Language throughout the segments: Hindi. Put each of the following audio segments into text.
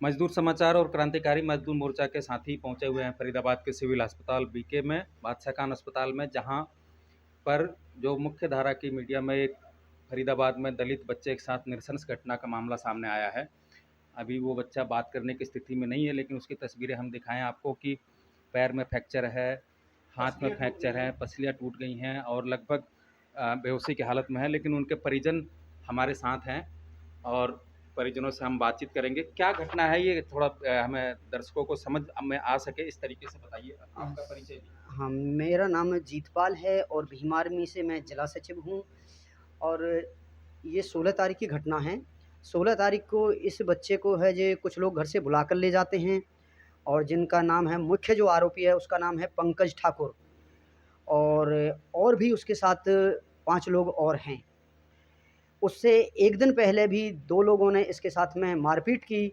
मजदूर समाचार और क्रांतिकारी मजदूर मोर्चा के साथी पहुंचे हुए हैं फरीदाबाद के सिविल अस्पताल बीके में, बादशाह खान अस्पताल में, जहां पर जो मुख्य धारा की मीडिया में एक फरीदाबाद में दलित बच्चे के साथ नृशंस घटना का मामला सामने आया है। अभी वो बच्चा बात करने की स्थिति में नहीं है, लेकिन उसकी तस्वीरें हम दिखाएं आपको कि पैर में फ्रैक्चर है, हाथ में फ्रैक्चर है, पसलियाँ टूट गई हैं और लगभग बेहोशी की हालत में है। लेकिन उनके परिजन हमारे साथ हैं और परिजनों से हम बातचीत करेंगे। क्या घटना है ये, थोड़ा हमें दर्शकों को समझ में आ सके इस तरीके से बताइए। आपका परिचय भी। हाँ, मेरा नाम जीतपाल है और भीम आर्मी से मैं जिला सचिव हूँ। और ये 16 तारीख की घटना है। 16 तारीख को इस बच्चे को है जो कुछ लोग घर से बुला कर ले जाते हैं, और जिनका नाम है, मुख्य जो आरोपी है उसका नाम है पंकज ठाकुर, और भी उसके साथ 5 लोग और हैं। उससे एक दिन पहले भी 2 लोगों ने इसके साथ में मारपीट की।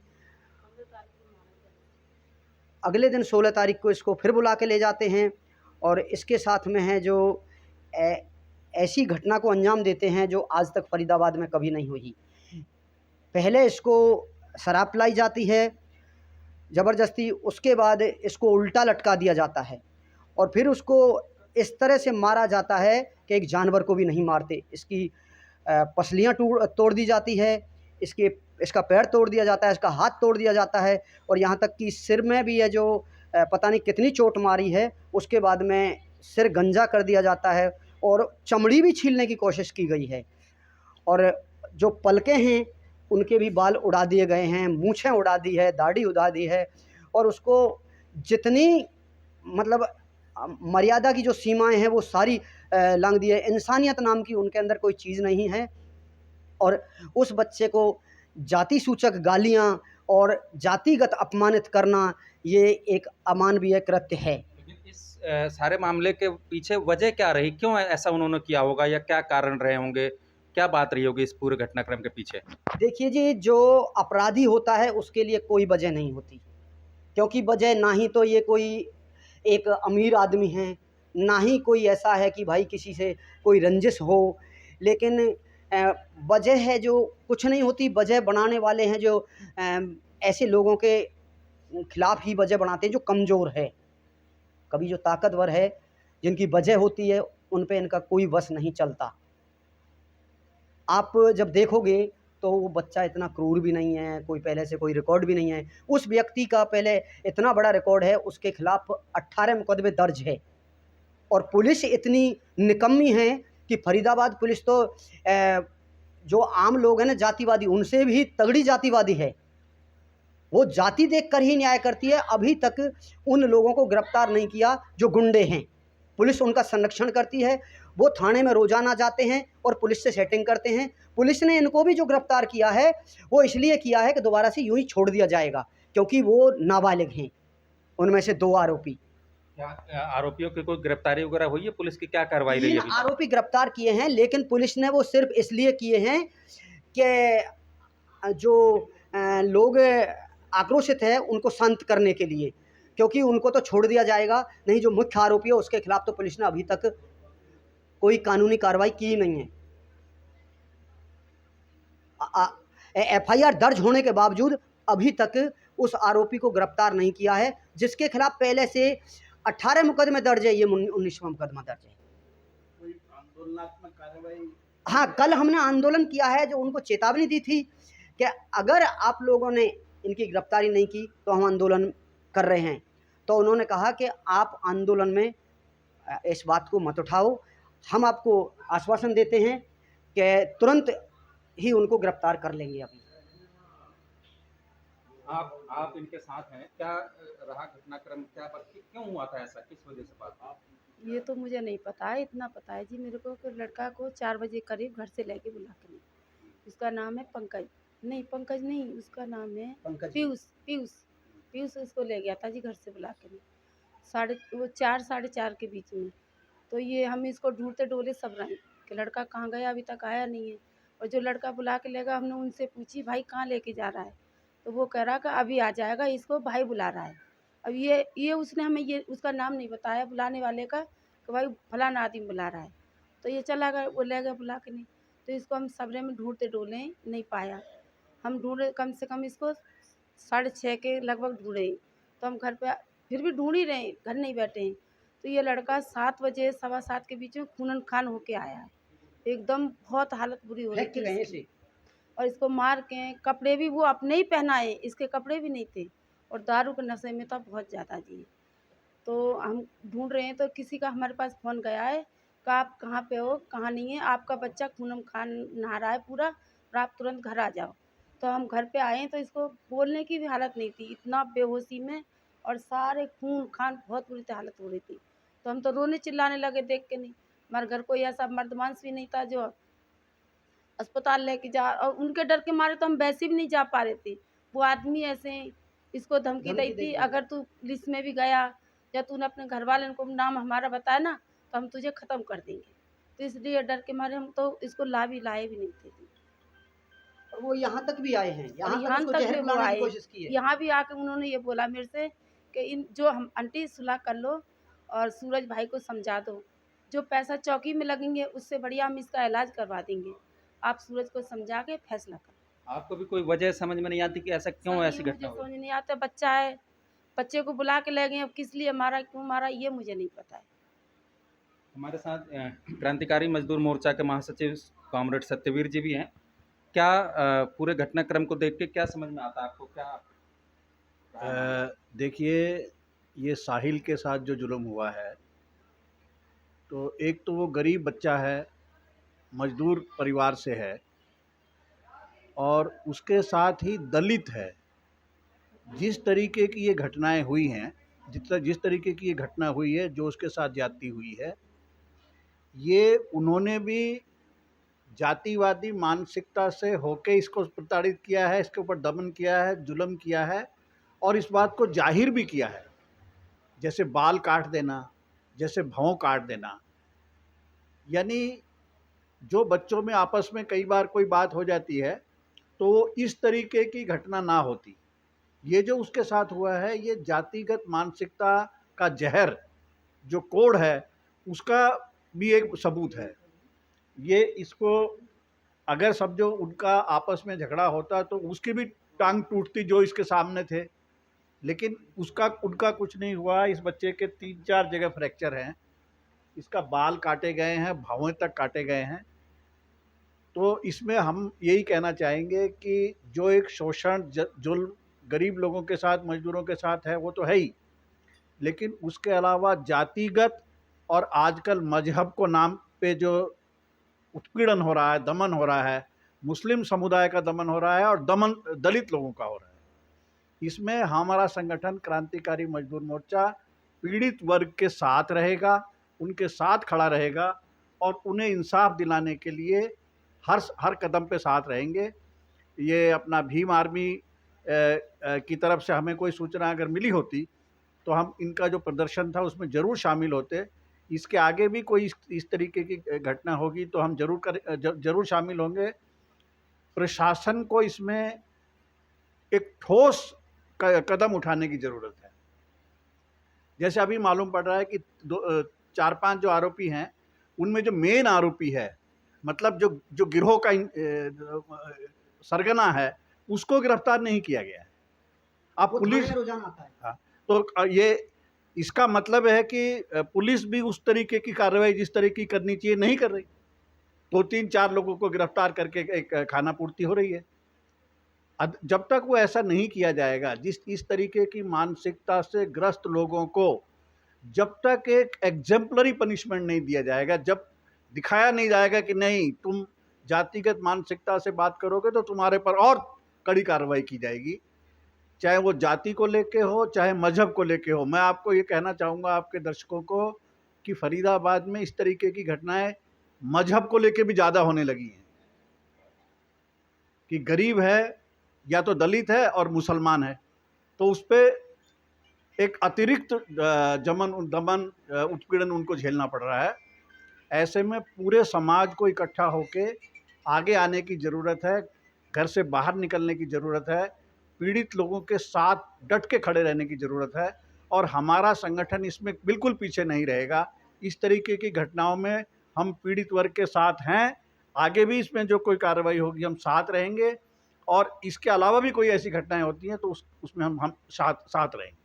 अगले दिन 16 तारीख को इसको फिर बुला के ले जाते हैं और इसके साथ में है जो ऐसी घटना को अंजाम देते हैं जो आज तक फरीदाबाद में कभी नहीं हुई। पहले इसको शराब पिलाई जाती है ज़बरदस्ती, उसके बाद इसको उल्टा लटका दिया जाता है और फिर उसको इस तरह से मारा जाता है कि एक जानवर को भी नहीं मारते। इसकी पसलियाँ तोड़ दी जाती है, इसका पैर तोड़ दिया जाता है, इसका हाथ तोड़ दिया जाता है, और यहाँ तक कि सिर में भी है जो पता नहीं कितनी चोट मारी है। उसके बाद में सिर गंजा कर दिया जाता है और चमड़ी भी छीलने की कोशिश की गई है, और जो पलके हैं उनके भी बाल उड़ा दिए गए हैं, मूछें उड़ा दी है, दाढ़ी उड़ा दी है, और उसको जितनी मतलब मर्यादा की जो सीमाएं हैं वो सारी लांघ दी है। इंसानियत नाम की उनके अंदर कोई चीज़ नहीं है, और उस बच्चे को जाति सूचक गालियां और जातिगत अपमानित करना ये एक अमानवीय कृत्य है। लेकिन इस सारे मामले के पीछे वजह क्या रही, क्यों ऐसा उन्होंने किया होगा या क्या कारण रहे होंगे, क्या बात रही होगी इस पूरे घटनाक्रम के पीछे? देखिए जी, जो अपराधी होता है उसके लिए कोई वजह नहीं होती, क्योंकि वजह ना ही तो ये कोई एक अमीर आदमी है, ना ही कोई ऐसा है कि भाई किसी से कोई रंजिश हो। लेकिन वजह है जो कुछ नहीं होती, वजह बनाने वाले हैं जो ऐसे लोगों के खिलाफ ही वजह बनाते हैं जो कमज़ोर है। कभी जो ताकतवर है, जिनकी वजह होती है, उन पे इनका कोई वश नहीं चलता। आप जब देखोगे तो वो बच्चा इतना क्रूर भी नहीं है, कोई पहले से कोई रिकॉर्ड भी नहीं है। उस व्यक्ति का पहले इतना बड़ा रिकॉर्ड है, उसके खिलाफ 18 मुकदमे दर्ज है, और पुलिस इतनी निकम्मी है कि फरीदाबाद पुलिस तो जो आम लोग हैं ना जातिवादी, उनसे भी तगड़ी जातिवादी है। वो जाति देखकर ही न्याय करती है। अभी तक उन लोगों को गिरफ्तार नहीं किया जो गुंडे हैं। पुलिस उनका संरक्षण करती है, वो थाने में रोजाना जाते हैं और पुलिस से सेटिंग करते हैं। पुलिस ने इनको भी जो गिरफ्तार किया है वो इसलिए किया है कि दोबारा से यूं ही छोड़ दिया जाएगा, क्योंकि वो नाबालिग हैं, उनमें से 2 आरोपी। क्या आरोपियों की कोई गिरफ्तारी वगैरह हुई है? पुलिस की क्या कार्रवाई रही 3 है अभी तक? आरोपी गिरफ्तार किए हैं, लेकिन पुलिस ने वो सिर्फ इसलिए किए हैं कि जो लोग आक्रोशित हैं उनको शांत करने के लिए, क्योंकि उनको तो छोड़ दिया जाएगा नहीं। जो मुख्य आरोपी है उसके खिलाफ तो पुलिस ने अभी तक कोई कानूनी कार्रवाई की नहीं है। एफआईआर दर्ज होने के बावजूद अभी तक उस आरोपी को गिरफ्तार नहीं किया है, जिसके खिलाफ पहले से 18 मुकदमे दर्ज है, ये 19वां मुकदमा दर्ज है। कोई आंदोलनात्मक कार्रवाई? हाँ, कल हमने आंदोलन किया है, जो उनको चेतावनी दी थी कि अगर आप लोगों ने इनकी गिरफ्तारी नहीं की तो हम आंदोलन कर रहे हैं। तो उन्होंने कहा कि आप आंदोलन में इस बात को मत उठाओ, हम आपको आश्वासन देते हैं कि तुरंत ही उनको गिरफ्तार कर लेंगे। अभी आप इनके साथ हैं, क्या रहा घटनाक्रम, क्या क्यों हुआ था ऐसा, किस वजह से बात? ये तो मुझे नहीं पता है, इतना पता है जी मेरे को कि लड़का को 4 बजे करीब घर से लेके बुला के नहीं। उसका नाम है पंकज, नहीं पंकज नहीं, उसका नाम है पीयूष। पीयूष पीयूष उसको ले गया था जी घर से बुला के नहीं, वो 4 साढ़े 4 के बीच में। तो ये हम इसको ढूंढते डोले सब रहे कि लड़का कहाँ गया, अभी तक आया नहीं है। और जो लड़का बुला के लेगा, हमने उनसे पूछी भाई कहाँ लेके जा रहा है, तो वो कह रहा कि अभी आ जाएगा, इसको भाई बुला रहा है। अब ये उसने हमें ये उसका नाम नहीं बताया बुलाने वाले का, कि भाई फलाना आदमी बुला रहा है। तो ये चला गया, वो ले गया बुला के नहीं। तो इसको हम सबरे में ढूंढते डोले नहीं पाया। हम ढूंढे कम से कम इसको 6:30 के लगभग ढूंढे, तो हम घर पे फिर भी ढूंढ ही रहे हैं, घर नहीं बैठे हैं। तो ये लड़का 7 बजे 7:15 के बीच में खूनन खान होके आया है, एकदम बहुत हालत बुरी हो रही फेंक के थी गए इसकी। इसे। और इसको मार के कपड़े भी वो अपने ही पहनाए, इसके कपड़े भी नहीं थे, और दारू के नशे में था बहुत ज़्यादा जी। तो हम ढूंढ रहे हैं, तो किसी का हमारे पास फ़ोन गया है कि आप कहाँ पे हो, कहाँ नहीं है, आपका बच्चा खूनम खान नहा रहा है पूरा, और आप तुरंत घर आ जाओ। तो हम घर पे आए तो इसको बोलने की भी हालत नहीं थी, इतना बेहोशी में, और सारे खून खान बहुत बुरी हालत हो रही थी। तो हम तो रोने चिल्लाने लगे देख के। नहीं, हमारे घर कोई ऐसा मर्द मांस भी नहीं था जो अस्पताल लेके जा, और उनके डर के मारे तो हम वैसे भी नहीं जा पा रहे थे। वो आदमी ऐसे इसको धमकी दी धमकी थी, देके अगर तू पुलिस में भी गया या तूने अपने घर वाले को नाम हमारा बताया ना, तो हम तुझे ख़त्म कर देंगे। तो इसलिए डर के मारे हम तो इसको लाए भी नहीं थे। और वो यहाँ तक भी आए हैं, और यहाँ तक यहाँ उसको तक ज़हर भी वो पिलाने की आए, कोशिश की है। यहाँ भी आके उन्होंने ये बोला मेरे से कि इन जो हम आंटी सुलह कर लो और सूरज भाई को समझा दो, जो पैसा चौकी में लगेंगे उससे बढ़िया हम इसका इलाज करवा देंगे, आप सूरज को समझा के फैसला करो। आपको भी कोई वजह समझ में नहीं आती कि ऐसा क्यों सर ये ऐसी मुझे घटना हुई? समझ नहीं आता, बच्चा है, बच्चे को बुला के ले गए, अब किस लिए मारा क्यों मारा ये मुझे नहीं पता है। हमारे साथ क्रांतिकारी मजदूर मोर्चा के महासचिव कॉमरेड सत्यवीर जी भी हैं। क्या पूरे घटनाक्रम को देख के क्या समझ में आता है आपको, क्या रहा मामला? देखिए, ये साहिल के साथ जो जुल्म हुआ है, तो एक तो वो गरीब बच्चा है, मजदूर परिवार से है, और उसके साथ ही दलित है। जिस तरीके की ये घटनाएं हुई हैं, जिस तरीके की ये घटना हुई है, जो उसके साथ ज्यादती हुई है, ये उन्होंने भी जातिवादी मानसिकता से होके इसको प्रताड़ित किया है, इसके ऊपर दमन किया है, जुल्म किया है, और इस बात को जाहिर भी किया है, जैसे बाल काट देना, जैसे भौं काट देना। यानी जो बच्चों में आपस में कई बार कोई बात हो जाती है तो इस तरीके की घटना ना होती। ये जो उसके साथ हुआ है, ये जातिगत मानसिकता का जहर जो कोड है उसका भी एक सबूत है। ये इसको अगर समझो उनका आपस में झगड़ा होता तो उसकी भी टांग टूटती जो इसके सामने थे, लेकिन उसका उनका कुछ नहीं हुआ। इस बच्चे के 3-4 जगह फ्रैक्चर हैं, इसका बाल काटे गए हैं, भौहें तक काटे गए हैं। तो इसमें हम यही कहना चाहेंगे कि जो एक शोषण जुल्म गरीब लोगों के साथ, मजदूरों के साथ है वो तो है ही, लेकिन उसके अलावा जातिगत और आजकल मजहब को नाम पे जो उत्पीड़न हो रहा है, दमन हो रहा है, मुस्लिम समुदाय का दमन हो रहा है और दमन दलित लोगों का हो रहा है। इसमें हमारा संगठन क्रांतिकारी मजदूर मोर्चा पीड़ित वर्ग के साथ रहेगा, उनके साथ खड़ा रहेगा और उन्हें इंसाफ दिलाने के लिए हर कदम पे साथ रहेंगे। ये अपना भीम आर्मी की तरफ से हमें कोई सूचना अगर मिली होती तो हम इनका जो प्रदर्शन था उसमें ज़रूर शामिल होते। इसके आगे भी कोई इस तरीके की घटना होगी तो हम ज़रूर शामिल होंगे। प्रशासन को इसमें एक ठोस कदम उठाने की ज़रूरत है। जैसे अभी मालूम पड़ रहा है कि 4-5 जो आरोपी हैं उनमें जो मेन आरोपी है, मतलब जो गिरोह का सरगना है, उसको गिरफ्तार नहीं किया गया है। अब पुलिस रोजाना आता है। हाँ, तो ये इसका मतलब है कि पुलिस भी उस तरीके की कार्रवाई जिस तरीके की करनी चाहिए नहीं कर रही। 2-3-4 लोगों को गिरफ्तार करके एक खाना पूर्ति हो रही है। जब तक वो ऐसा नहीं किया जाएगा, इस तरीके की मानसिकता से ग्रस्त लोगों को जब तक एक एग्जेम्पलरी पनिशमेंट नहीं दिया जाएगा, जब दिखाया नहीं जाएगा कि नहीं तुम जातिगत मानसिकता से बात करोगे तो तुम्हारे पर और कड़ी कार्रवाई की जाएगी, चाहे वो जाति को लेके हो, चाहे मजहब को लेके हो। मैं आपको ये कहना चाहूँगा आपके दर्शकों को कि फरीदाबाद में इस तरीके की घटनाएं मजहब को लेके भी ज़्यादा होने लगी हैं कि गरीब है या तो दलित है और मुसलमान है, तो उस पर एक अतिरिक्त दमन उत्पीड़न उनको झेलना पड़ रहा है। ऐसे में पूरे समाज को इकट्ठा होके आगे आने की ज़रूरत है, घर से बाहर निकलने की ज़रूरत है, पीड़ित लोगों के साथ डट के खड़े रहने की ज़रूरत है और हमारा संगठन इसमें बिल्कुल पीछे नहीं रहेगा। इस तरीके की घटनाओं में हम पीड़ित वर्ग के साथ हैं, आगे भी इसमें जो कोई कार्रवाई होगी हम साथ रहेंगे। और इसके अलावा भी कोई ऐसी घटनाएं होती हैं तो उसमें हम साथ साथ रहेंगे।